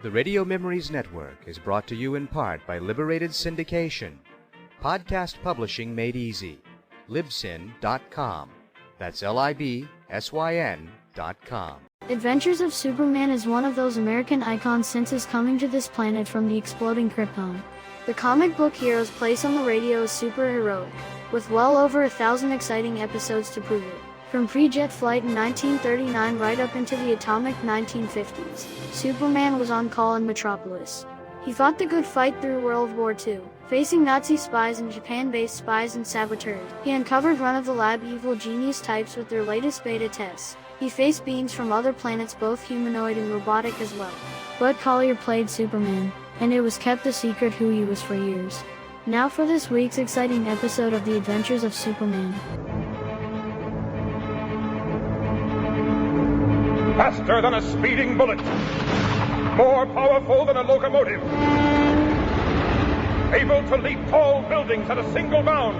The Radio Memories Network is brought to you in part by Liberated Syndication. Podcast publishing made easy. Libsyn.com. That's Libsyn.com. Adventures of Superman is one of those American icons since his coming to this planet from the exploding Krypton. The comic book hero's place on the radio is superheroic, with well over 1,000 exciting episodes to prove it. From pre-jet flight in 1939 right up into the atomic 1950s, Superman was on call in Metropolis. He fought the good fight through World War II, facing Nazi spies and Japan-based spies and saboteurs. He uncovered run-of-the-lab evil genius types with their latest beta tests. He faced beings from other planets, both humanoid and robotic as well. Bud Collyer played Superman, and it was kept a secret who he was for years. Now for this week's exciting episode of The Adventures of Superman. Faster than a speeding bullet. More powerful than a locomotive. Able to leap tall buildings at a single bound.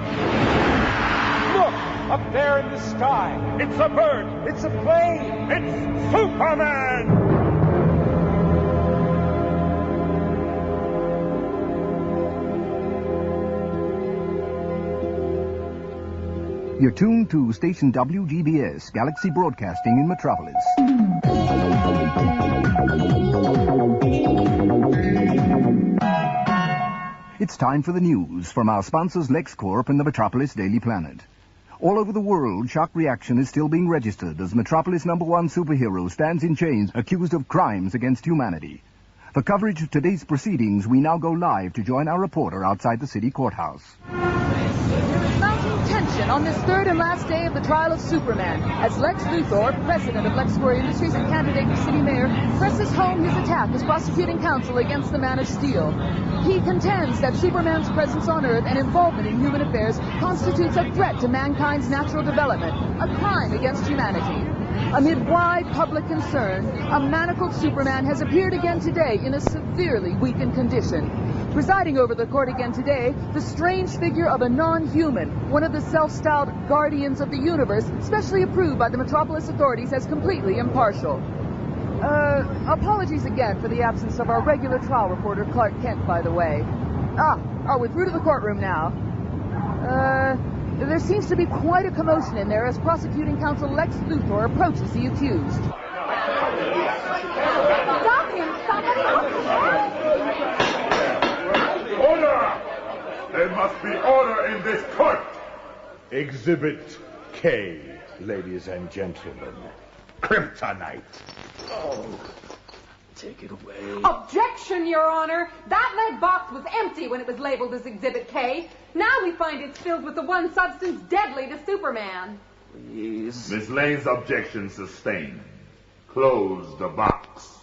Look! Up there in the sky. It's a bird. It's a plane. It's Superman! You're tuned to station WGBS, Galaxy Broadcasting in Metropolis. It's time for the news from our sponsors LexCorp and the Metropolis Daily Planet. All over the world, shock reaction is still being registered as Metropolis #1 superhero stands in chains accused of crimes against humanity. For coverage of today's proceedings, we now go live to join our reporter outside the city courthouse. There is mounting tension on this third and last day of the trial of Superman, as Lex Luthor, president of LexCorp Industries and candidate for city mayor, presses home his attack as prosecuting counsel against the Man of Steel. He contends that Superman's presence on Earth and involvement in human affairs constitutes a threat to mankind's natural development, a crime against humanity. Amid wide public concern, a manacled Superman has appeared again today in a severely weakened condition. Presiding over the court again today, the strange figure of a non-human, one of the self-styled guardians of the universe, specially approved by the Metropolis authorities as completely impartial. Apologies again for the absence of our regular trial reporter, Clark Kent, by the way. We're through to the courtroom now. There seems to be quite a commotion in there as prosecuting counsel Lex Luthor approaches the accused. Stop him! Somebody Order! There must be order in this court! Exhibit K, ladies and gentlemen. Kryptonite. Oh, take it away. Objection, Your Honor! That lead box was empty when it was labeled as Exhibit K. Now we find it's filled with the one substance deadly to Superman. Please. Miss Lane's objection sustained. Close the box.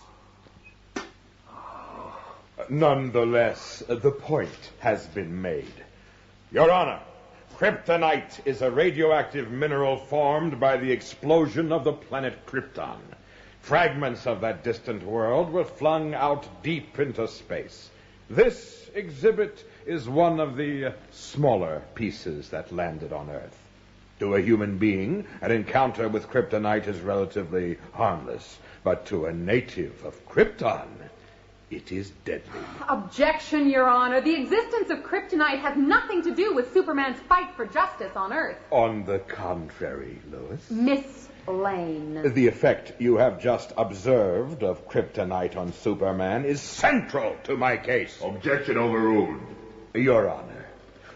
Nonetheless, the point has been made. Your Honor, kryptonite is a radioactive mineral formed by the explosion of the planet Krypton. Fragments of that distant world were flung out deep into space. This exhibit is one of the smaller pieces that landed on Earth. To a human being, an encounter with kryptonite is relatively harmless, but to a native of Krypton, it is deadly. Objection, Your Honor. The existence of kryptonite has nothing to do with Superman's fight for justice on Earth. On the contrary, Lois. Miss Lane. The effect you have just observed of kryptonite on Superman is central to my case. Objection overruled. Your Honor,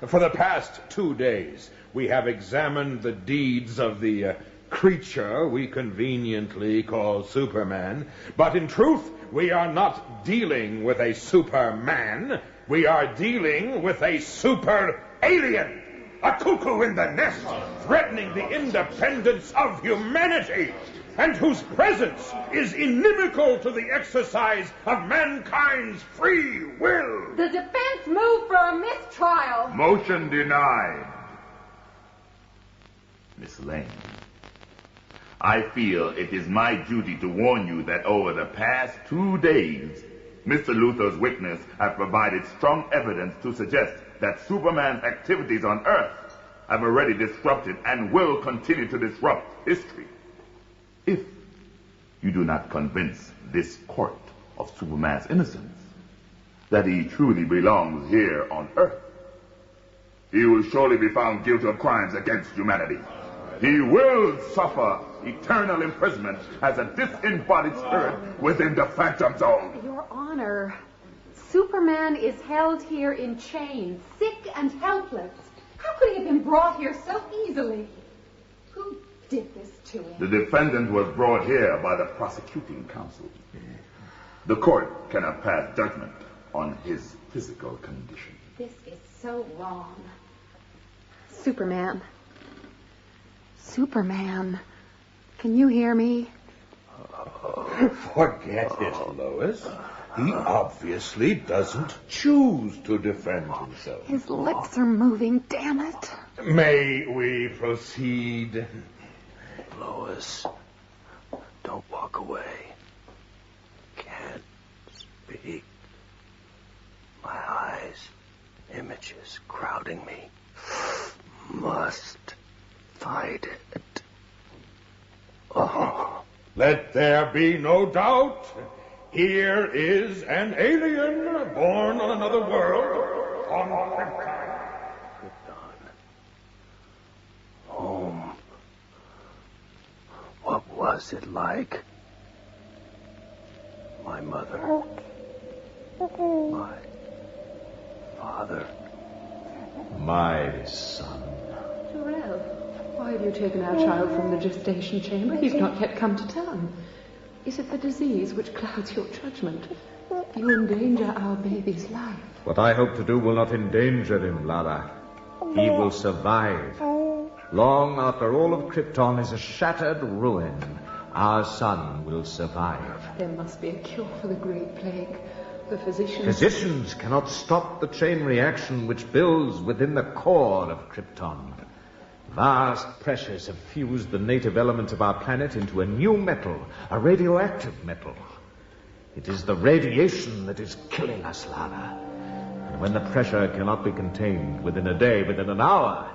for the past 2 days, we have examined the deeds of the creature we conveniently call Superman, but in truth, we are not dealing with a Superman. We are dealing with a super alien. A cuckoo in the nest, threatening the independence of humanity, and whose presence is inimical to the exercise of mankind's free will. The defense moved for a mistrial. Motion denied. Miss Lane, I feel it is my duty to warn you that over the past 2 days, Mr. Luthor's witness have provided strong evidence to suggest that Superman's activities on Earth have already disrupted and will continue to disrupt history. If you do not convince this court of Superman's innocence, that he truly belongs here on Earth, he will surely be found guilty of crimes against humanity. He will suffer eternal imprisonment as a disembodied spirit within the Phantom Zone. Your Honor, Superman is held here in chains, sick and helpless. How could he have been brought here so easily? Who did this to him? The defendant was brought here by the prosecuting counsel. The court cannot pass judgment on his physical condition. This is so wrong. Superman. Superman. Can you hear me? Forget it, Lois. He obviously doesn't choose to defend himself. His lips are moving, damn it. May we proceed? Lois, don't walk away. Can't speak. My eyes, images crowding me. Must fight it. Oh. Let there be no doubt. Here is an alien born on another world on Krypton. Home. What was it like? My mother. My father. My son. Jor-El, why have you taken our child from the gestation chamber? He's not yet come to term. Is it the disease which clouds your judgment? You endanger our baby's life. What I hope to do will not endanger him, Lara. He will survive. Long after all of Krypton is a shattered ruin, our son will survive. There must be a cure for the great plague. The physicians... Physicians cannot stop the chain reaction which builds within the core of Krypton. Vast pressures have fused the native elements of our planet into a new metal, a radioactive metal. It is the radiation that is killing us, Lara. And when the pressure cannot be contained within a day, within an hour,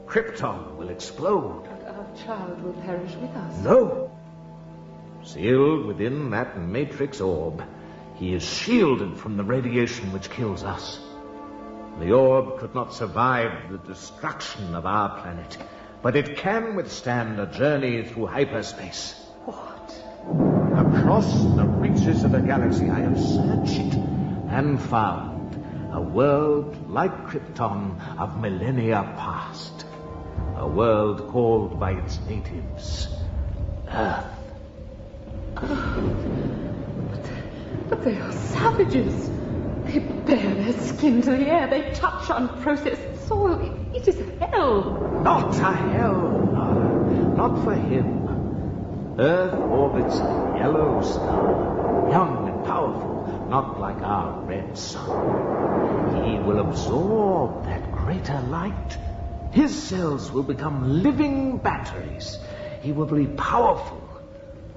Krypton will explode. But our child will perish with us. No. Sealed within that matrix orb, he is shielded from the radiation which kills us. The orb could not survive the destruction of our planet, but it can withstand a journey through hyperspace. What? Across the reaches of the galaxy, I have searched and found a world like Krypton of millennia past. A world called by its natives Earth. But they are savages. They bare their skin to the air. They touch unprocessed soil. It is hell. Not a hell, Lara. Not for him. Earth orbits a yellow star, young and powerful, not like our red sun. He will absorb that greater light. His cells will become living batteries. He will be powerful,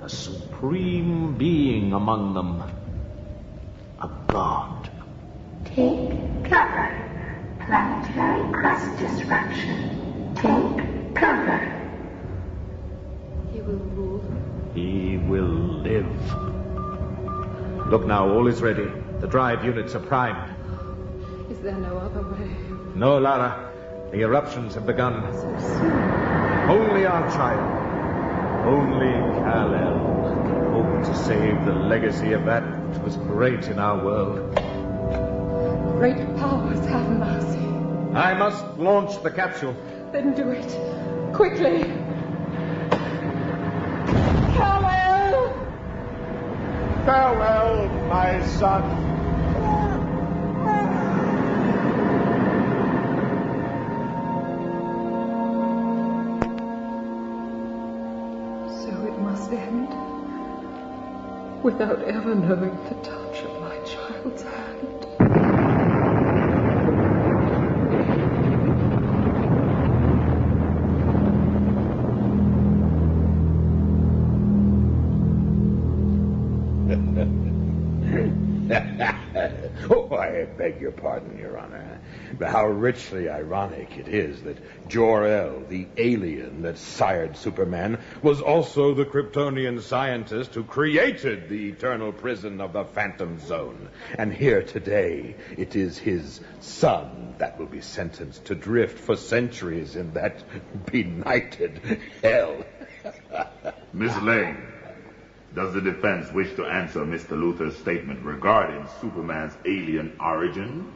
a supreme being among them, a god. Take cover. Planetary crust disruption. Take cover. He will rule. He will live. Look now, all is ready. The drive units are primed. Is there no other way? No, Lara. The eruptions have begun. So soon. Only our child, only Kal-El can hope to save the legacy of that which was great in our world. Great powers have mercy. I must launch the capsule. Then do it. Quickly. Kal-El! Farewell, my son. End without ever knowing the touch of my child's hand. Oh, I beg your pardon, Your Honor. But how richly ironic it is that Jor-El, the alien that sired Superman, was also the Kryptonian scientist who created the eternal prison of the Phantom Zone. And here today, it is his son that will be sentenced to drift for centuries in that benighted hell. Miss Lane, does the defense wish to answer Mr. Luthor's statement regarding Superman's alien origin?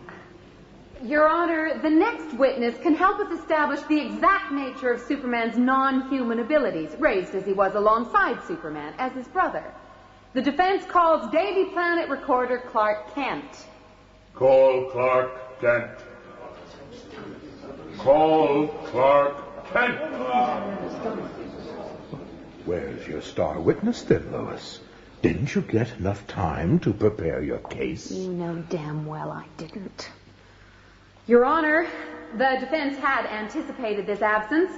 Your Honor, the next witness can help us establish the exact nature of Superman's non-human abilities, raised as he was alongside Superman as his brother. The defense calls Daily Planet recorder Clark Kent. Call Clark Kent. Call Clark Kent. Where's your star witness then, Lois? Didn't you get enough time to prepare your case? You know damn well I didn't. Your Honor, the defense had anticipated this absence,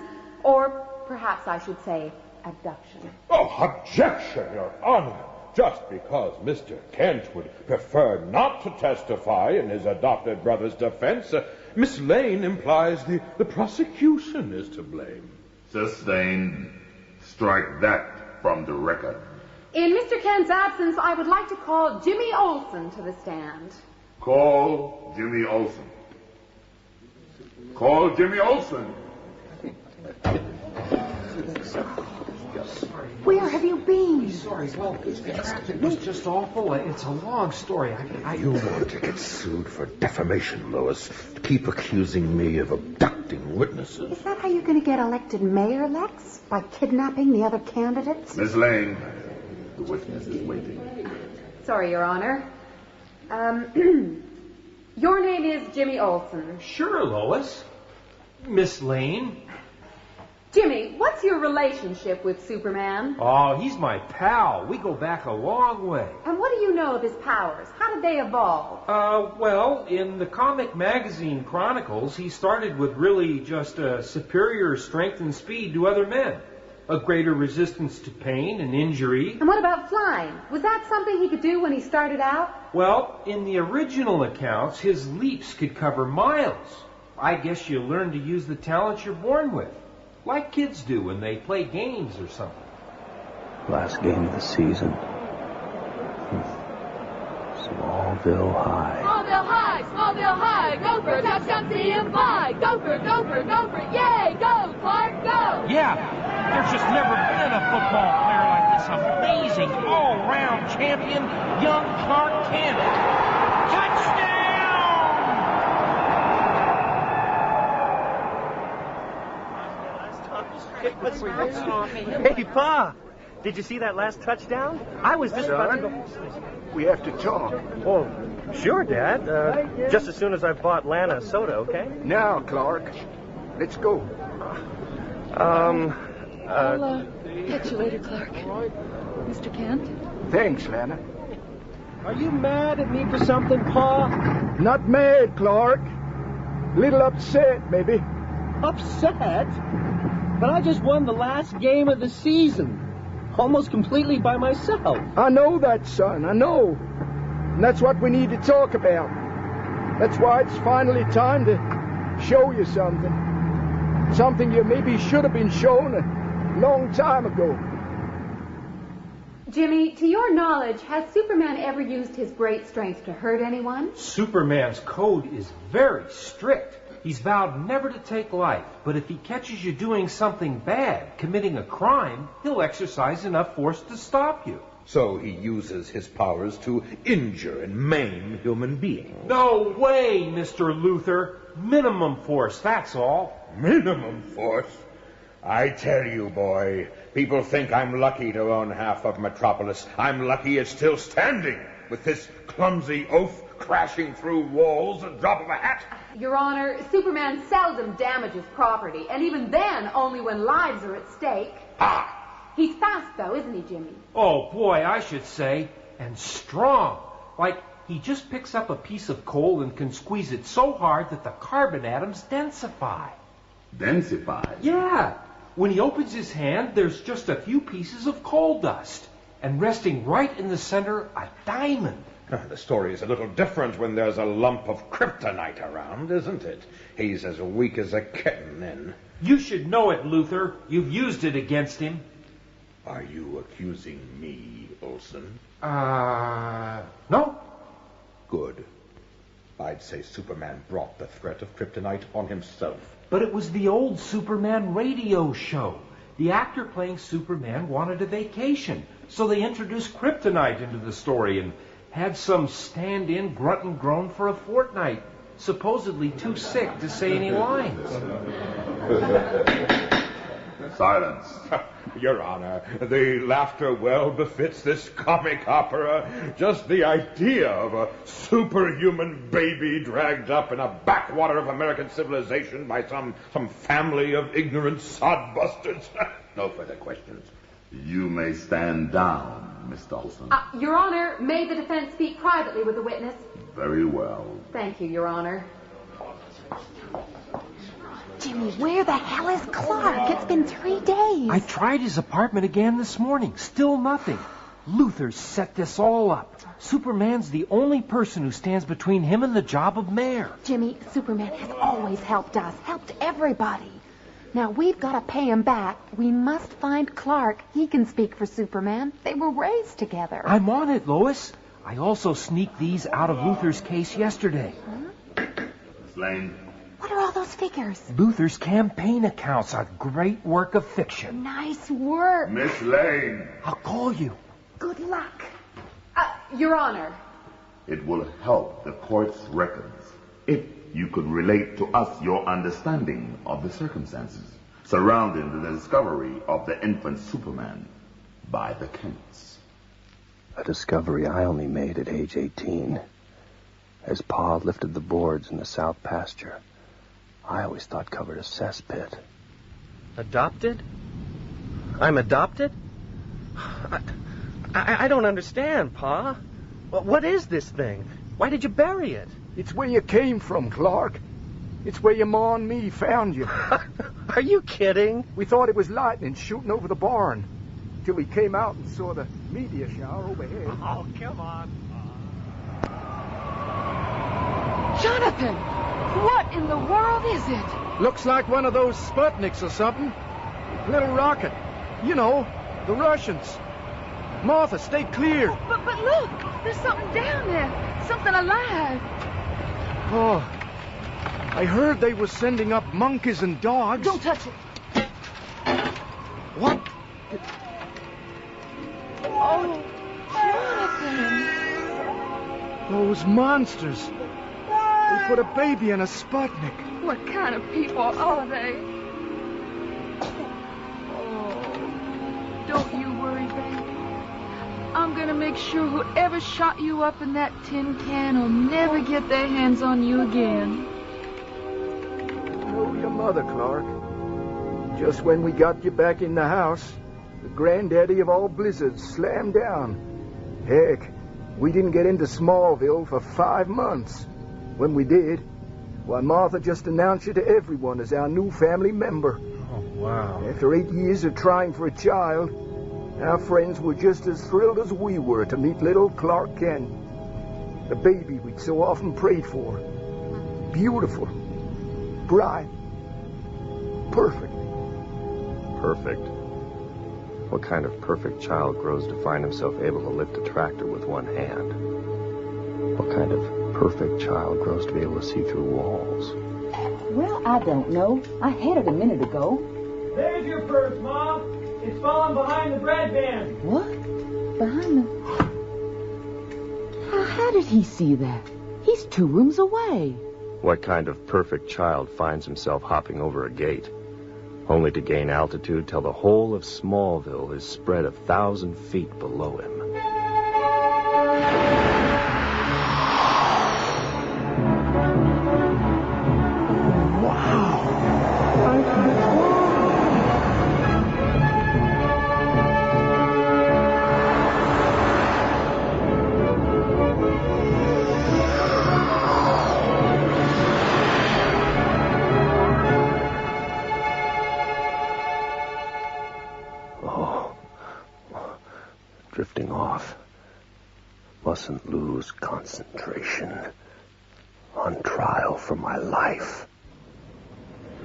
or perhaps I should say abduction. Oh, objection, Your Honor! Just because Mr. Kent would prefer not to testify in his adopted brother's defense, Miss Lane implies the prosecution is to blame. Sustained. Strike that from the record. In Mr. Kent's absence, I would like to call Jimmy Olsen to the stand. Call Jimmy Olsen. Call Jimmy Olsen. Where have you been? Sorry, well, it was just awful. It's a long story. You want to get sued for defamation, Lois. Keep accusing me of abducting witnesses. Is that how you're going to get elected mayor, Lex? By kidnapping the other candidates? Miss Lane, the witness is waiting. Sorry, Your Honor. Your name is Jimmy Olsen. Sure, Lois. Miss Lane. Jimmy, what's your relationship with Superman? Oh, he's my pal. We go back a long way. And what do you know of his powers? How did they evolve? Well, in the comic magazine Chronicles, he started with really just a superior strength and speed to other men. A greater resistance to pain and injury. And what about flying? Was that something he could do when he started out? Well, in the original accounts, his leaps could cover miles. I guess you learn to use the talent you're born with. Like kids do when they play games or something. Last game of the season. Smallville High. Smallville High, Smallville High, Gopher, touchdown, see him fly. Gopher, Gopher, Gopher, yay, go, Clark, go. Yeah, there's just never been a football player like this amazing all-round champion, young Clark Kent. Touchdown! Hey, Pa, did you see that last touchdown? I was just about to go... We have to talk. Oh, sure, Dad. Just as soon as I've bought Lana a soda, okay? Now, Clark, let's go. I'll catch you later, Clark. Mr. Kent? Thanks, Lana. Are you mad at me for something, Pa? Not mad, Clark. Little upset, maybe. Upset? But I just won the last game of the season. Almost completely by myself. I know that, son. I know. And that's what we need to talk about. That's why it's finally time to show you something. Something you maybe should have been shown a long time ago. Jimmy, to your knowledge, has Superman ever used his great strength to hurt anyone? Superman's code is very strict. He's vowed never to take life, but if he catches you doing something bad, committing a crime, he'll exercise enough force to stop you. So he uses his powers to injure and maim human beings. No way, Mr. Luthor. Minimum force, that's all. Minimum force? I tell you, boy, people think I'm lucky to own half of Metropolis. I'm lucky it's still standing, with this clumsy oaf crashing through walls at the drop of a hat. Your Honor, Superman seldom damages property, and even then only when lives are at stake. Ah! He's fast, though, isn't he, Jimmy? Oh, boy, I should say. And strong. Like, he just picks up a piece of coal and can squeeze it so hard that the carbon atoms densify. Densify? Yeah. When he opens his hand, there's just a few pieces of coal dust. And resting right in the center, a diamond. The story is a little different when there's a lump of kryptonite around, isn't it? He's as weak as a kitten then. You should know it, Luthor. You've used it against him. Are you accusing me, Olsen? No. Good. I'd say Superman brought the threat of kryptonite on himself. But it was the old Superman radio show. The actor playing Superman wanted a vacation, so they introduced kryptonite into the story and had some stand-in grunt and groan for a fortnight, supposedly too sick to say any lines. Silence. Your Honor, the laughter well befits this comic opera. Just the idea of a superhuman baby dragged up in a backwater of American civilization by some family of ignorant sodbusters. No further questions. You may stand down, Mr. Olsen. Your Honor, may the defense speak privately with the witness? Very well. Thank you, Your Honor. Jimmy, where the hell is Clark? It's been 3 days. I tried his apartment again this morning. Still nothing. Luthor set this all up. Superman's the only person who stands between him and the job of mayor. Jimmy, Superman has always helped us, helped everybody. Now, we've got to pay him back. We must find Clark. He can speak for Superman. They were raised together. I'm on it, Lois. I also sneaked these out of Luthor's case yesterday. Miss Lane. What are all those figures? Luthor's campaign accounts, a great work of fiction. Nice work. Miss Lane. I'll call you. Good luck. Your Honor. It will help the court's records if you could relate to us your understanding of the circumstances surrounding the discovery of the infant Superman by the Kents. A discovery I only made at age 18. As Pa lifted the boards in the south pasture, I always thought covered a cesspit. Adopted? I'm adopted? I don't understand, Pa. What is this thing? Why did you bury it? It's where you came from, Clark. It's where your ma and me found you. Are you kidding? We thought it was lightning shooting over the barn, till we came out and saw the meteor shower overhead. Oh, come on. Jonathan! What in the world is it? Looks like one of those Sputniks or something. Little rocket. You know, the Russians. Martha, stay clear. But look, there's something down there. Something alive. Oh, I heard they were sending up monkeys and dogs. Don't touch it. What? Oh, Jonathan. Those monsters. They put a baby in a Sputnik. What kind of people are they? Oh, don't you worry, baby. I'm gonna make sure whoever shot you up in that tin can will never get their hands on you again. Oh, your mother, Clark. Just when we got you back in the house, the granddaddy of all blizzards slammed down. Heck, we didn't get into Smallville for 5 months. When we did, why, Martha just announced you to everyone as our new family member. Oh, wow. After 8 years of trying for a child, our friends were just as thrilled as we were to meet little Clark Kent, the baby we'd so often prayed for. Beautiful, bright, perfect. Perfect? What kind of perfect child grows to find himself able to lift a tractor with one hand? What kind of perfect child grows to be able to see through walls? Well, I don't know. I had it a minute ago. There's your purse, Mom. It's fallen behind the bread bin. What? Behind the... How did he see that? He's 2 rooms away. What kind of perfect child finds himself hopping over a gate, only to gain altitude till the whole of Smallville is spread 1,000 feet below him? Drifting off. concentration. On trial for my life.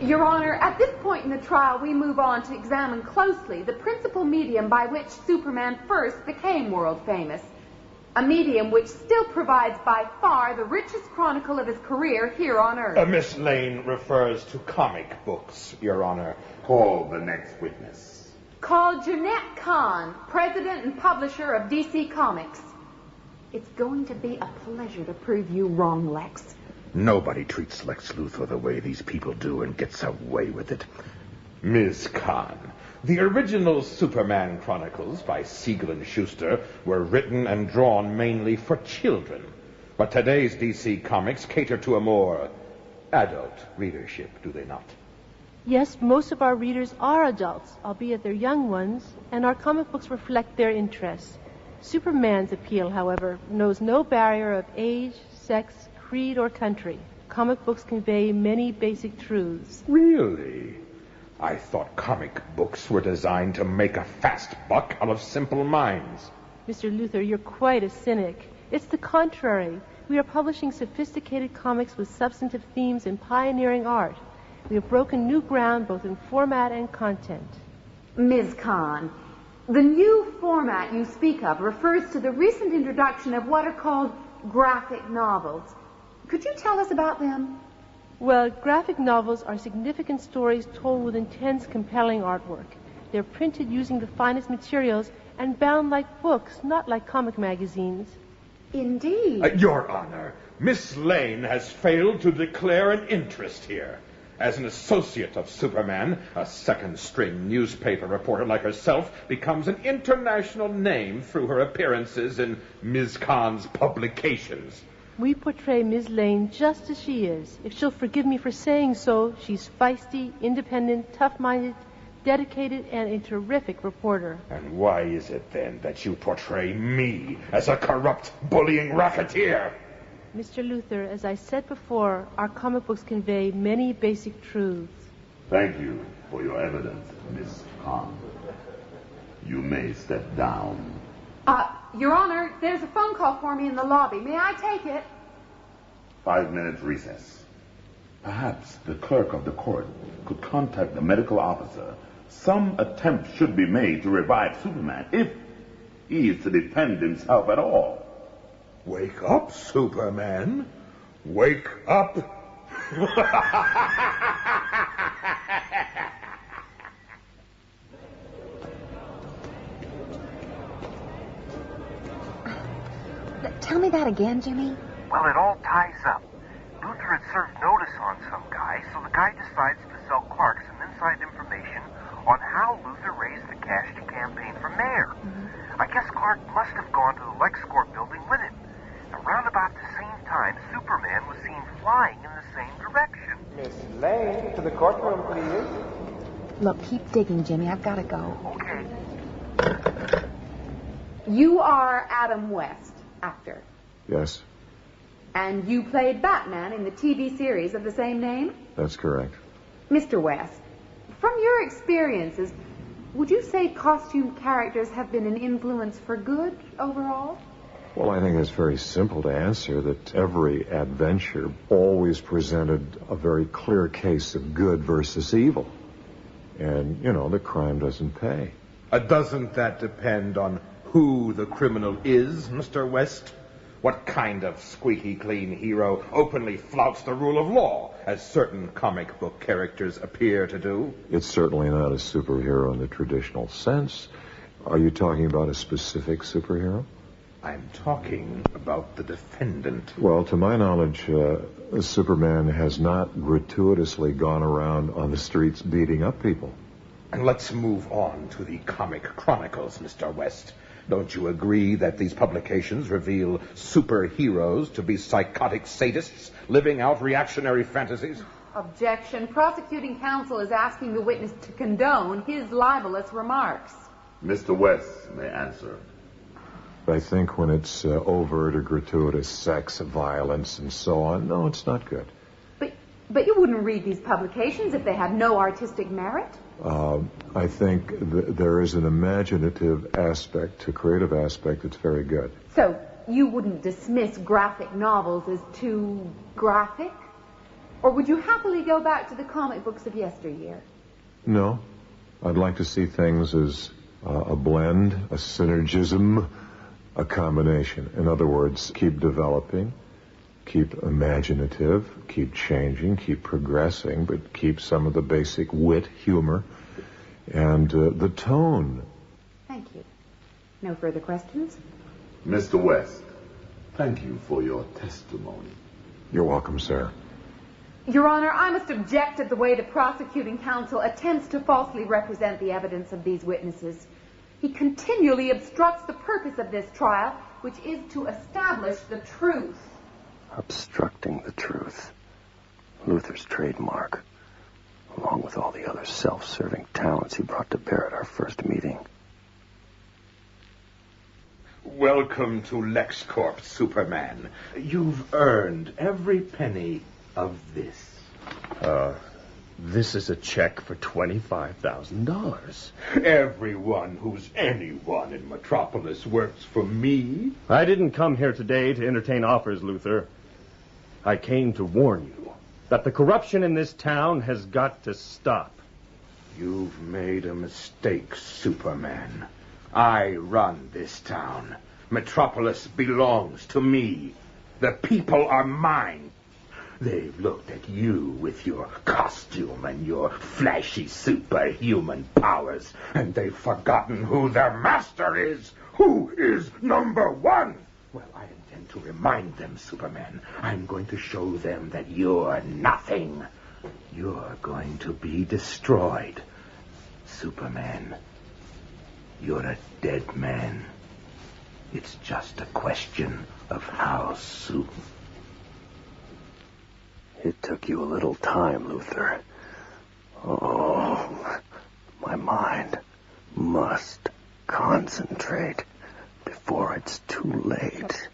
Your Honor, at this point in the trial, we move on to examine closely the principal medium by which Superman first became world famous. A medium which still provides by far the richest chronicle of his career here on Earth. Miss Lane refers to comic books, Your Honor. Call the next witness. Called Jeanette Kahn, president and publisher of DC Comics. It's going to be a pleasure to prove you wrong, Lex. Nobody treats Lex Luthor the way these people do and gets away with it. Ms. Kahn, the original Superman chronicles by Siegel and Schuster were written and drawn mainly for children. But today's DC Comics cater to a more adult readership, do they not? Yes, most of our readers are adults, albeit they're young ones, and our comic books reflect their interests. Superman's appeal, however, knows no barrier of age, sex, creed, or country. Comic books convey many basic truths. Really? I thought comic books were designed to make a fast buck out of simple minds. Mr. Luthor, you're quite a cynic. It's the contrary. We are publishing sophisticated comics with substantive themes and pioneering art. We have broken new ground both in format and content. Ms. Kahn, the new format you speak of refers to the recent introduction of what are called graphic novels. Could you tell us about them? Well, graphic novels are significant stories told with intense, compelling artwork. They're printed using the finest materials and bound like books, not like comic magazines. Indeed. Your Honor, Miss Lane has failed to declare an interest here. As an associate of Superman, a second-string newspaper reporter like herself becomes an international name through her appearances in Ms. Kahn's publications. We portray Ms. Lane just as she is. If she'll forgive me for saying so, she's feisty, independent, tough-minded, dedicated, and a terrific reporter. And why is it, then, that you portray me as a corrupt, bullying racketeer? Mr. Luthor, as I said before, our comic books convey many basic truths. Thank you for your evidence, Miss Kahn. You may step down. Your Honor, there's a phone call for me in the lobby. May I take it? 5 minutes recess. Perhaps the clerk of the court could contact the medical officer. Some attempt should be made to revive Superman, if he is to defend himself at all. Wake up, Superman. Wake up. Tell me that again, Jimmy. Well, it all ties up. Luthor had served notice on some guy, so the guy decides to sell Clark some inside information on how Luthor raised the cash to campaign for mayor. I guess Clark must have gone to the LexCorp building with him. Around about the same time, Superman was seen flying in the same direction. Miss Lane, to the courtroom, please. Look, keep digging, Jimmy. I've got to go. Okay. You are Adam West, actor. Yes, And you played Batman in the TV series of the same name? that's correct. Mr. West, from your experiences, would you say costume characters have been an influence for good overall? Well, I think it's very simple to answer that every adventure always presented a very clear case of good versus evil. And, the crime doesn't pay. Doesn't that depend on who the criminal is, Mr. West? What kind of squeaky clean hero openly flouts the rule of law, as certain comic book characters appear to do? It's certainly not a superhero in the traditional sense. Are you talking about a specific superhero? I'm talking about the defendant. Well, to my knowledge, Superman has not gratuitously gone around on the streets beating up people. And let's move on to the comic chronicles, Mr. West. Don't you agree that these publications reveal superheroes to be psychotic sadists living out reactionary fantasies? Objection. Prosecuting counsel is asking the witness to condone his libelous remarks. Mr. West may answer. I think when it's overt or gratuitous sex, violence, and so on, no, it's not good. But you wouldn't read these publications if they had no artistic merit? I think there is an imaginative aspect, a creative aspect that's very good. So, you wouldn't dismiss graphic novels as too graphic? Or would you happily go back to the comic books of yesteryear? No. I'd like to see things as a blend, a synergism, a combination. In other words, keep developing, keep imaginative, keep changing, keep progressing, but keep some of the basic wit, humor, and the tone. Thank you. No further questions? Mr. West, thank you for your testimony. You're welcome, sir. Your Honor, I must object at the way the prosecuting counsel attempts to falsely represent the evidence of these witnesses. He continually obstructs the purpose of this trial, which is to establish the truth. Obstructing the truth. Luther's trademark, along with all the other self-serving talents he brought to bear at our first meeting. Welcome to LexCorp, Superman. You've earned every penny of this. This is a check for $25,000. Everyone who's anyone in Metropolis works for me. I didn't come here today to entertain offers, Luther. I came to warn you that the corruption in this town has got to stop. You've made a mistake, Superman. I run this town. Metropolis belongs to me. The people are mine. They've looked at you with your costume and your flashy superhuman powers, and they've forgotten who their master is. Who is number one? Well, I intend to remind them, Superman. I'm going to show them that you're nothing. You're going to be destroyed. Superman, you're a dead man. It's just a question of how soon. It took you a little time, Luther. Oh, my mind must concentrate before it's too late.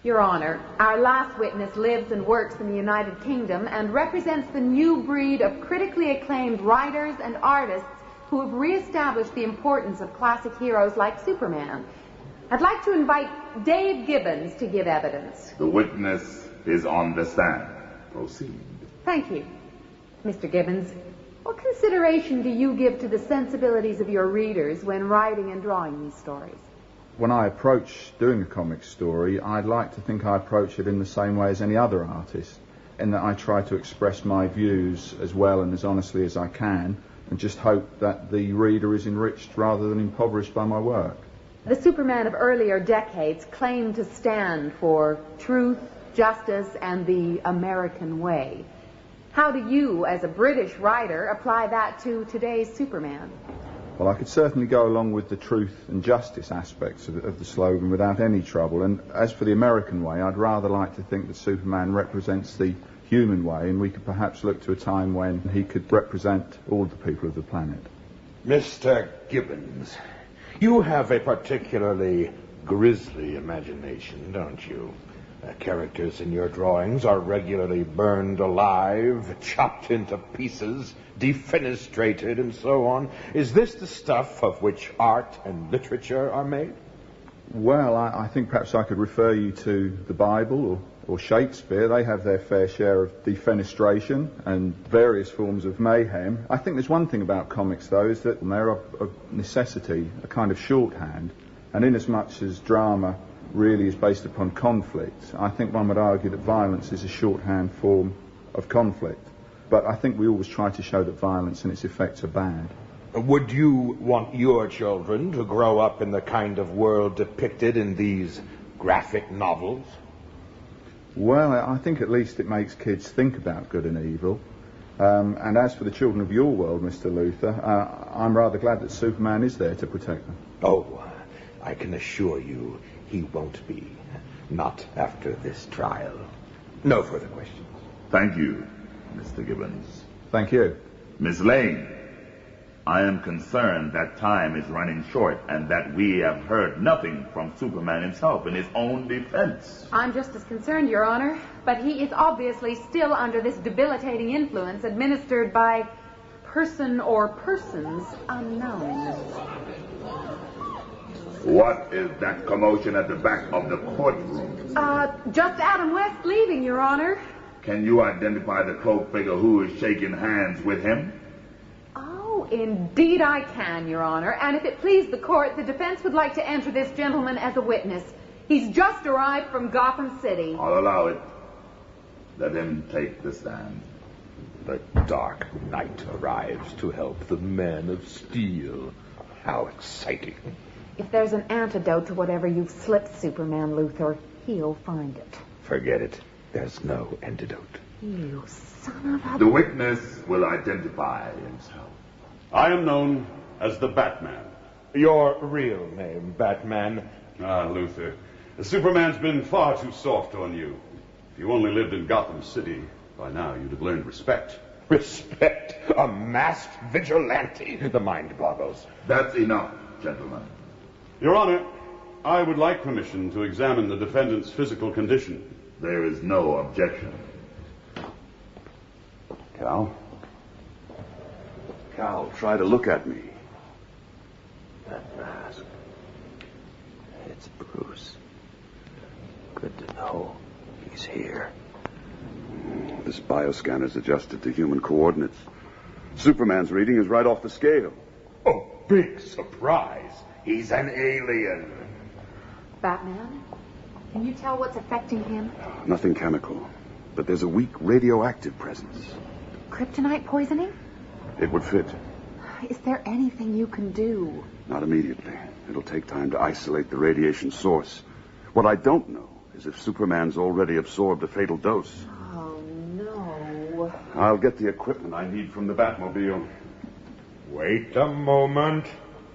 Your Honor, our last witness lives and works in the United Kingdom and represents the new breed of critically acclaimed writers and artists who have reestablished the importance of classic heroes like Superman. I'd like to invite Dave Gibbons to give evidence. The witness is on the stand. Proceed. Thank you. Mr. Gibbons, what consideration do you give to the sensibilities of your readers when writing and drawing these stories? When I approach doing a comic story, I'd like to think I approach it in the same way as any other artist, in that I try to express my views as well and as honestly as I can, and just hope that the reader is enriched rather than impoverished by my work. The Superman of earlier decades claimed to stand for truth, justice, and the American way. How do you, as a British writer, apply that to today's Superman? Well, I could certainly go along with the truth and justice aspects of the slogan without any trouble. And as for the American way, I'd rather like to think that Superman represents the human way, and we could perhaps look to a time when he could represent all the people of the planet. Mr. Gibbons, you have a particularly grisly imagination, don't you? Characters in your drawings are regularly burned alive, chopped into pieces, defenestrated, and so on. Is this the stuff of which art and literature are made? Well, I think perhaps I could refer you to the Bible or Shakespeare. They have their fair share of defenestration and various forms of mayhem. I think there's one thing about comics, though, is that they're of necessity, a kind of shorthand, and inasmuch as drama really is based upon conflict, I think one would argue that violence is a shorthand form of conflict. But I think we always try to show that violence and its effects are bad. Would you want your children to grow up in the kind of world depicted in these graphic novels? Well, I think at least it makes kids think about good and evil. And as for the children of your world, Mr. Luther, I'm rather glad that Superman is there to protect them. Oh, I can assure you he won't be. Not after this trial. No further questions. Thank you, Mr. Gibbons. Thank you. Miss Lane, I am concerned that time is running short and that we have heard nothing from Superman himself in his own defense. I'm just as concerned, Your Honor, but he is obviously still under this debilitating influence administered by person or persons unknown. What is that commotion at the back of the courtroom? Just Adam West leaving, Your Honor. Can you identify the cloaked figure who is shaking hands with him? Oh, indeed I can, Your Honor. And if it please the court, the defense would like to enter this gentleman as a witness. He's just arrived from Gotham City. I'll allow it. Let him take the stand. The Dark Knight arrives to help the Man of Steel. How exciting. If there's an antidote to whatever you've slipped Superman, Luthor, he'll find it. Forget it. There's no antidote. You son of a... The witness will identify himself. I am known as the Batman. Your real name, Batman? Ah, Luthor. Superman's been far too soft on you. If you only lived in Gotham City, by now you'd have learned respect. Respect? A masked vigilante? The mind boggles. That's enough, gentlemen. Your Honor, I would like permission to examine the defendant's physical condition. There is no objection. Cal? Cal, try to look at me. That mask. It's Bruce. Good to know he's here. This bioscanner's adjusted to human coordinates. Superman's reading is right off the scale. Oh, big surprise. He's an alien. Batman, can you tell what's affecting him? Nothing chemical, but there's a weak radioactive presence. Kryptonite poisoning? It would fit. Is there anything you can do? Not immediately. It'll take time to isolate the radiation source. What I don't know is if Superman's already absorbed a fatal dose. Oh, no. I'll get the equipment I need from the Batmobile. Wait a moment.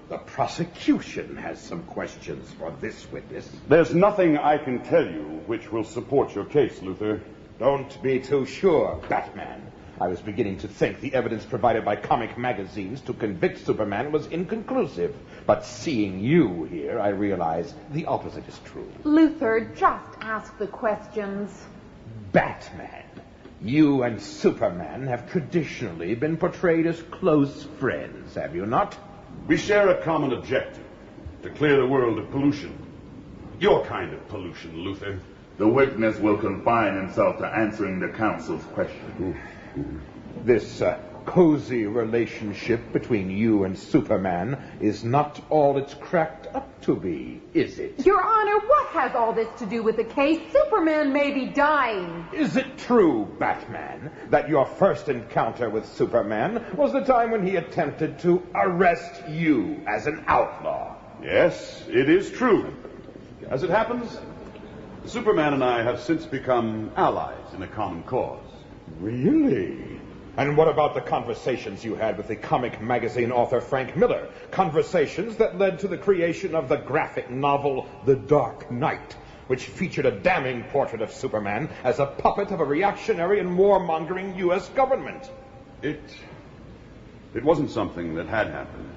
The prosecution has some questions for this witness. There's nothing I can tell you which will support your case, Luthor. Don't be too sure, Batman. I was beginning to think the evidence provided by comic magazines to convict Superman was inconclusive. But seeing you here, I realize the opposite is true. Luthor, just ask the questions. Batman, you and Superman have traditionally been portrayed as close friends, have you not? We share a common objective, to clear the world of pollution. Your kind of pollution, Luthor. The witness will confine himself to answering the counsel's question. This cozy relationship between you and Superman is not all it's cracked up to be, is it? Your Honor, what has all this to do with the case? Superman may be dying. Is it true, Batman, that your first encounter with Superman was the time when he attempted to arrest you as an outlaw? Yes, it is true. As it happens, Superman and I have since become allies in a common cause. Really? And what about the conversations you had with the comic magazine author Frank Miller? Conversations that led to the creation of the graphic novel The Dark Knight, which featured a damning portrait of Superman as a puppet of a reactionary and warmongering U.S. government. It wasn't something that had happened.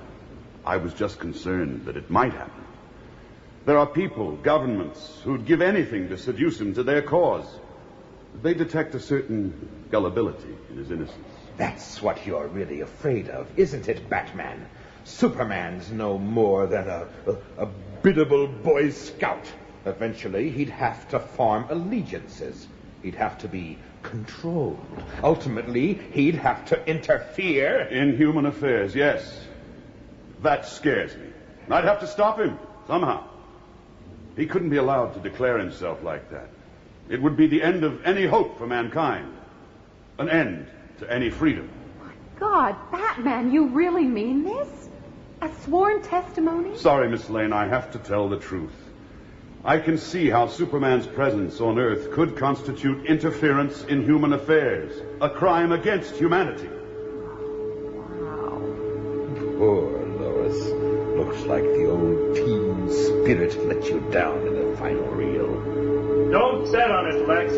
I was just concerned that it might happen. There are people, governments, who'd give anything to seduce him to their cause. They detect a certain gullibility in his innocence. That's what you're really afraid of, isn't it, Batman? Superman's no more than a biddable Boy Scout. Eventually, he'd have to form allegiances. He'd have to be controlled. Ultimately, he'd have to interfere. In human affairs, yes. That scares me. I'd have to stop him, somehow. He couldn't be allowed to declare himself like that. It would be the end of any hope for mankind. An end to any freedom. My God, Batman, you really mean this? A sworn testimony? Sorry, Miss Lane, I have to tell the truth. I can see how Superman's presence on Earth could constitute interference in human affairs, a crime against humanity. Wow. Poor Lois. Looks like the old teen spirit let you down in the final reel. Don't bet on it, Lex.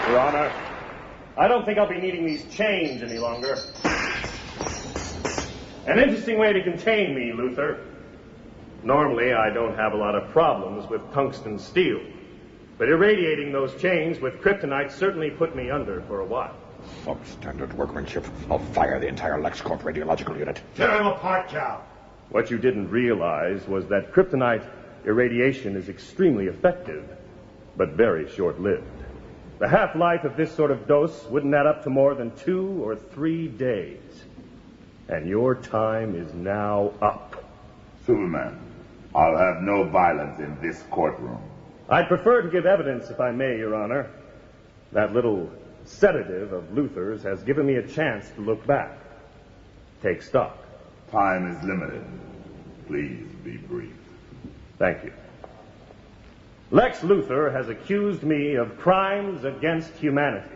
Your Honor, I don't think I'll be needing these chains any longer. An interesting way to contain me, Luthor. Normally, I don't have a lot of problems with tungsten steel. But irradiating those chains with kryptonite certainly put me under for a while. Substandard workmanship. I'll fire the entire LexCorp radiological unit. Tear him apart, Cal. What you didn't realize was that kryptonite irradiation is extremely effective, but very short-lived. The half-life of this sort of dose wouldn't add up to more than 2 or 3 days. And your time is now up. Superman, I'll have no violence in this courtroom. I'd prefer to give evidence, if I may, Your Honor. That little sedative of Luther's has given me a chance to look back. Take stock. Time is limited. Please be brief. Thank you. Lex Luthor has accused me of crimes against humanity.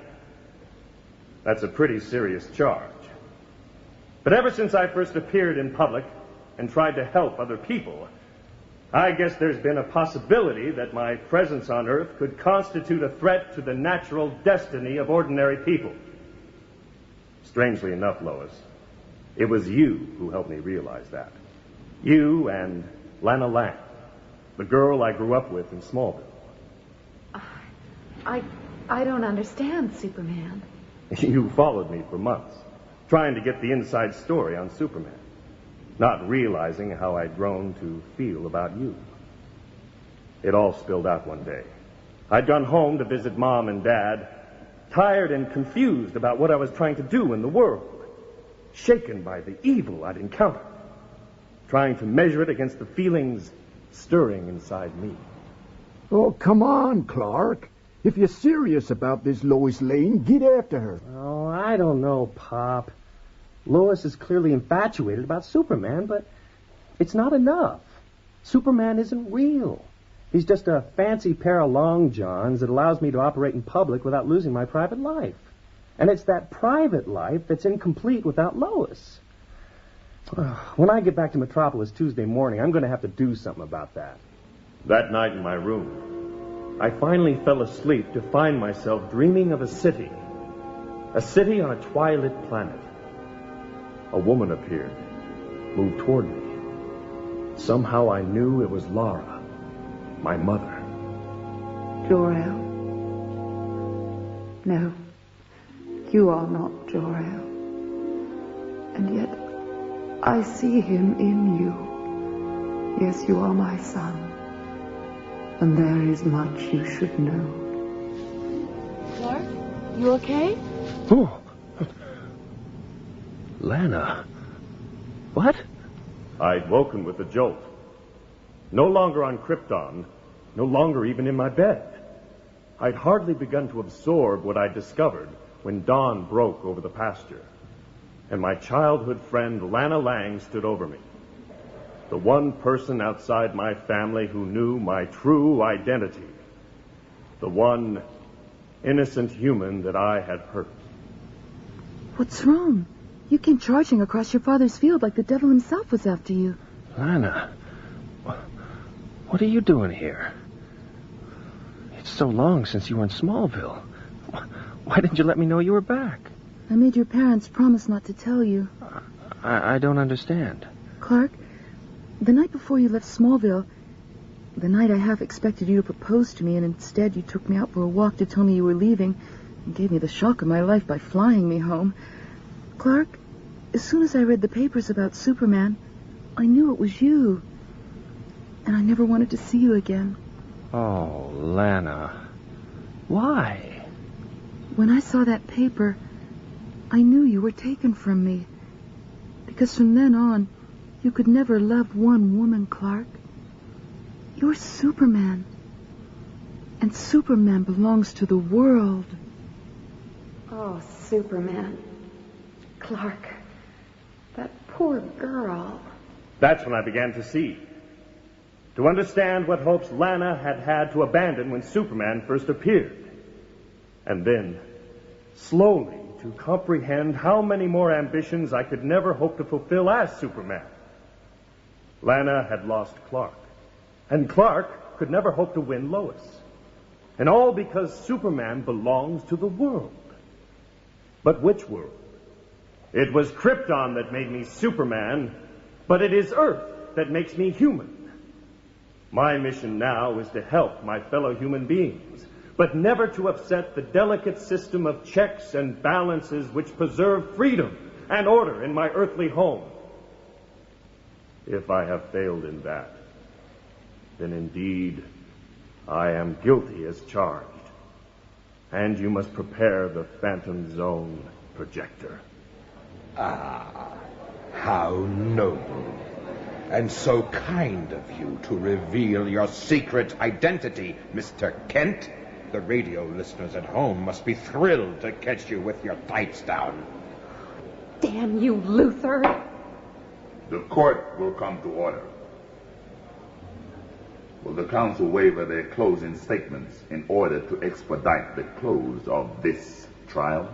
That's a pretty serious charge. But ever since I first appeared in public and tried to help other people, I guess there's been a possibility that my presence on Earth could constitute a threat to the natural destiny of ordinary people. Strangely enough, Lois, it was you who helped me realize that. You and Lana Lang, the girl I grew up with in Smallville. I don't understand, Superman. You followed me for months, trying to get the inside story on Superman, not realizing how I'd grown to feel about you. It all spilled out one day. I'd gone home to visit Mom and Dad, tired and confused about what I was trying to do in the world, shaken by the evil I'd encountered, trying to measure it against the feelings stirring inside me. Oh, come on, Clark. If you're serious about this Lois Lane, get after her. Oh, I don't know, Pop. Lois is clearly infatuated about Superman, but it's not enough. Superman isn't real. He's just a fancy pair of long johns that allows me to operate in public without losing my private life. And it's that private life that's incomplete without Lois. When I get back to Metropolis Tuesday morning, I'm going to have to do something about that. That night in my room, I finally fell asleep to find myself dreaming of a city on a twilit planet. A woman appeared, moved toward me. Somehow I knew it was Lara, my mother. Jor-El? No, you are not Jor-El. And yet, I see him in you. Yes, you are my son. And there is much you should know. Clark, you okay? Oh. Lana. What? I'd woken with a jolt. No longer on Krypton, no longer even in my bed. I'd hardly begun to absorb what I'd discovered when dawn broke over the pasture, and my childhood friend Lana Lang stood over me. The one person outside my family who knew my true identity. The one innocent human that I had hurt. What's wrong? You came charging across your father's field like the devil himself was after you. Lana, what are you doing here? It's so long since you were in Smallville. Why didn't you let me know you were back? I made your parents promise not to tell you. I don't understand. Clark, the night before you left Smallville, the night I half expected you to propose to me, and instead you took me out for a walk to tell me you were leaving and gave me the shock of my life by flying me home. Clark, as soon as I read the papers about Superman, I knew it was you. And I never wanted to see you again. Oh, Lana. Why? When I saw that paper, I knew you were taken from me. Because from then on, you could never love one woman, Clark. You're Superman. And Superman belongs to the world. Oh, Superman. Clark. That poor girl. That's when I began to see. To understand what hopes Lana had had to abandon when Superman first appeared. And then, slowly, to comprehend how many more ambitions I could never hope to fulfill as Superman. Lana had lost Clark. And Clark could never hope to win Lois. And all because Superman belongs to the world. But which world? It was Krypton that made me Superman, but it is Earth that makes me human. My mission now is to help my fellow human beings, but never to upset the delicate system of checks and balances which preserve freedom and order in my earthly home. If I have failed in that, then indeed I am guilty as charged, and you must prepare the Phantom Zone projector. Ah, how noble. And so kind of you to reveal your secret identity, Mr. Kent. The radio listeners at home must be thrilled to catch you with your pipes down. Damn you, Luther. The court will come to order. Will the council waiver their closing statements in order to expedite the close of this trial?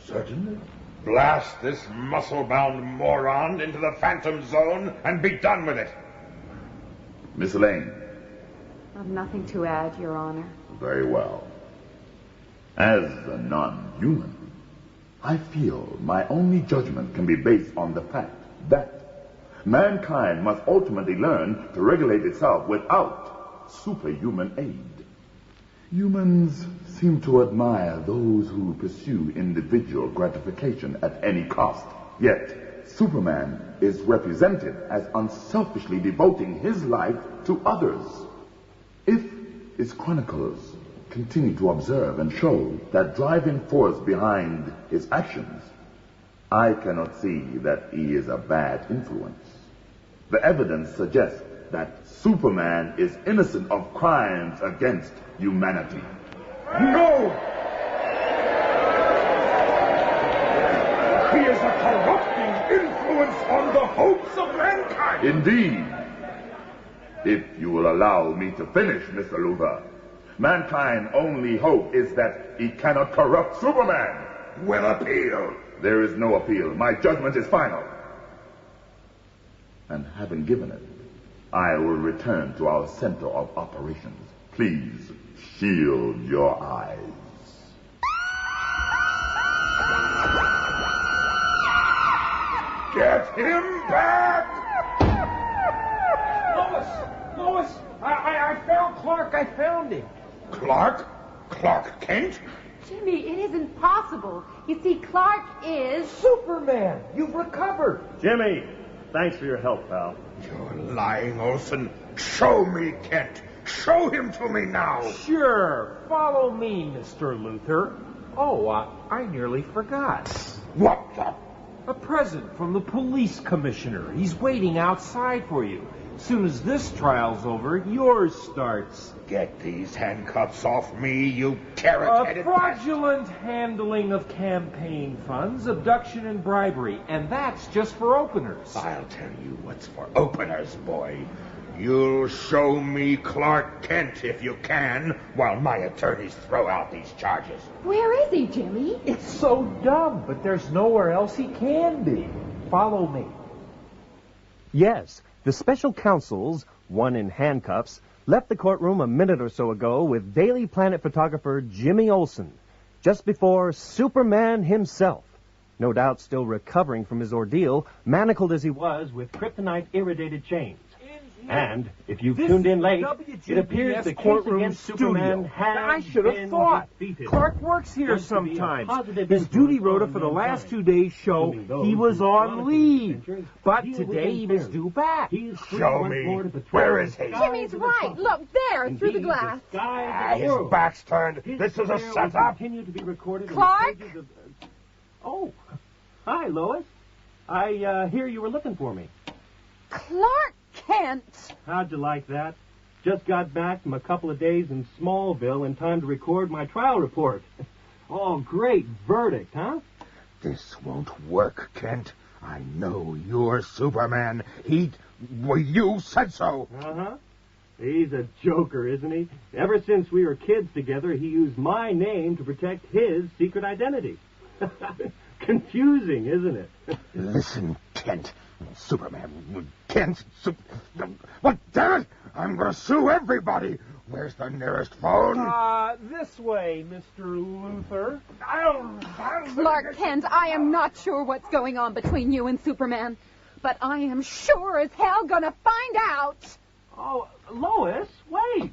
Certainly. Blast this muscle-bound moron into the Phantom Zone and be done with it. Miss Lane. I've nothing to add, Your Honor. Very well. As a non-human, I feel my only judgment can be based on the fact that mankind must ultimately learn to regulate itself without superhuman aid. Humans seem to admire those who pursue individual gratification at any cost. Yet, Superman is represented as unselfishly devoting his life to others. If his chronicles continue to observe and show that driving force behind his actions, I cannot see that he is a bad influence. The evidence suggests that Superman is innocent of crimes against humanity. No! He is a corrupting influence on the hopes of mankind! Indeed. If you will allow me to finish, Mr. Luther, mankind's only hope is that he cannot corrupt Superman. We'll appeal. There is no appeal. My judgment is final. And having given it, I will return to our center of operations. Please shield your eyes. Get him back! Lois, I found Clark. I found him. Clark? Clark Kent? Jimmy, it isn't possible. You see, Clark is... Superman! You've recovered! Jimmy, thanks for your help, pal. You're lying, Olsen. Show me, Kent. Show him to me now. Sure. Follow me, Mr. Luther. Oh, I nearly forgot. What the? A present from the police commissioner. He's waiting outside for you. Soon as this trial's over, yours starts. Get these handcuffs off me, you carrot-headed fraudulent handling of campaign funds, abduction and bribery, and that's just for openers. I'll tell you what's for openers, boy. You'll show me Clark Kent if you can, while my attorneys throw out these charges. Where is he, Jimmy? It's so dumb, but there's nowhere else he can be. Follow me. Yes, the special counsels, one in handcuffs, left the courtroom a minute or so ago with Daily Planet photographer Jimmy Olsen, just before Superman himself, no doubt still recovering from his ordeal, manacled as he was with kryptonite irradiated chains. And if you've tuned in late, it appears the courtroom Superman has I should have thought. defeated. Clark works here sometimes. His duty rota for the last 2 days show he was on leave. But today he was due back. Show me. Where is he? Jimmy's right. Look, there, through the glass. His back's turned. This is a setup. Clark? Oh, hi, Lois. I hear you were looking for me. Clark Kent! How'd you like that? Just got back from a couple of days in Smallville in time to record my trial report. Oh, great verdict, huh? This won't work, Kent. I know you're Superman. Well, you said so. Uh-huh. He's a joker, isn't he? Ever since we were kids together, he used my name to protect his secret identity. Confusing, isn't it? Listen, Kent. Superman, Kent, what, damn it? I'm going to sue everybody. Where's the nearest phone? This way, Mr. Luther. Clark Kent, I am not sure what's going on between you and Superman, but I am sure as hell gonna find out. Oh, Lois, wait!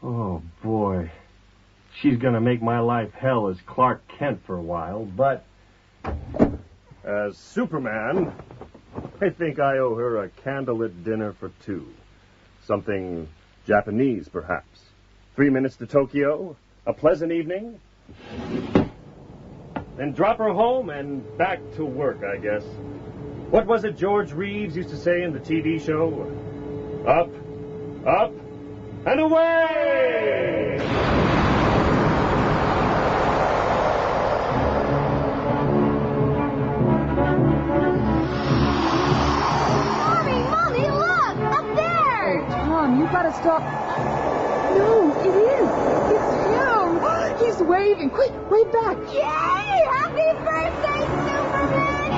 Oh, boy. She's gonna make my life hell as Clark Kent for a while, but as Superman, I think I owe her a candlelit dinner for two. Something Japanese, perhaps. 3 minutes to Tokyo, a pleasant evening, then drop her home and back to work, I guess. What was it George Reeves used to say in the TV show? Up, up, and away! Mommy, look! Up there! Oh, Tom, you gotta stop. No, it is. It's him. He's waving. Quick, wave back. Yay! Happy birthday, Superman!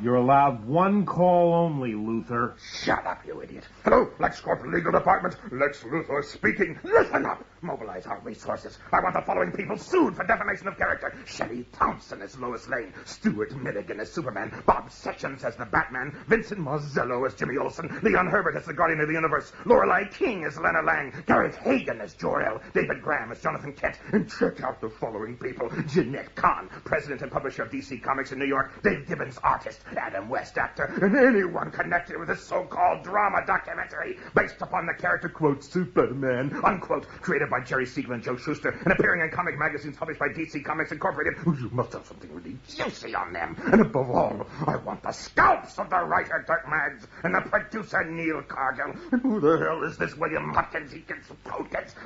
You're allowed one call only, Luthor. Shut up, you idiot. Hello, LexCorp Legal Department. Lex Luthor speaking. Listen up. Mobilize our resources. I want the following people sued for defamation of character. Shelley Thompson as Lois Lane. Stuart Milligan as Superman. Bob Sessions as the Batman. Vincent Marzello as Jimmy Olsen. Leon Herbert as the Guardian of the Universe. Lorelei King as Lena Lang. Gareth Hagen as Jor-El. David Graham as Jonathan Kent. And check out the following people. Jeanette Kahn, president and publisher of DC Comics in New York. Dave Gibbons, artist. Adam West, actor. And anyone connected with this so-called drama documentary based upon the character, quote, Superman, unquote, created by Jerry Siegel and Joe Shuster and appearing in comic magazines published by DC Comics Incorporated. You must have something really juicy on them. And above all, I want the scalps of the writer Dirk Maggs and the producer Neil Cargill. And who the hell is this William Hopkins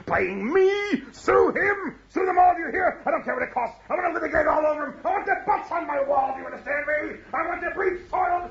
playing me? Sue him! Sue them all, do you hear? I don't care what it costs. I want to litigate all over him. I want their butts on my wall, do you understand me? I want their brief soiled